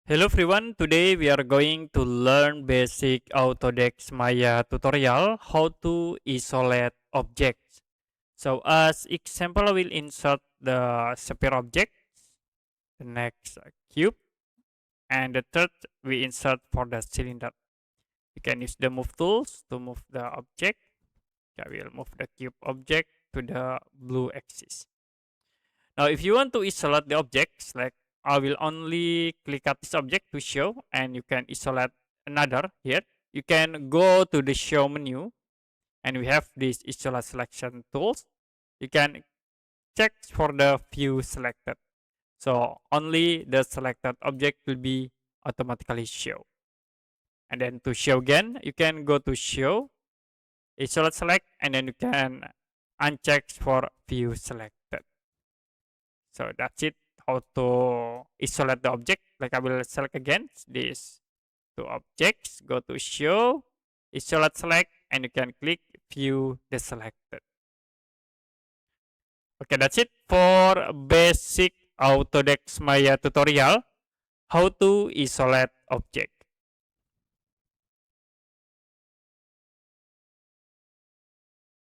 Hello everyone, today we are going to learn basic Autodesk Maya tutorial how to isolate objects. So as example, I will insert the sphere object, the next cube, and the third we insert for the cylinder. You can use the move tools to move the object. I will move the cube object to the blue axis. Now if you want to isolate the objects, like I will only click at this object to show, and you can isolate another here. You can go to the show menu, and we have this isolate selection tools. You can check for the view selected. So only the selected object will be automatically show. And then to show again, you can go to show, isolate select, and then you can uncheck for view selected. So that's it, how to isolate the object. Like I will select again these two objects, go to show, isolate select, and you can click view the selected. Okay, that's it for basic Autodesk Maya tutorial, how to isolate object.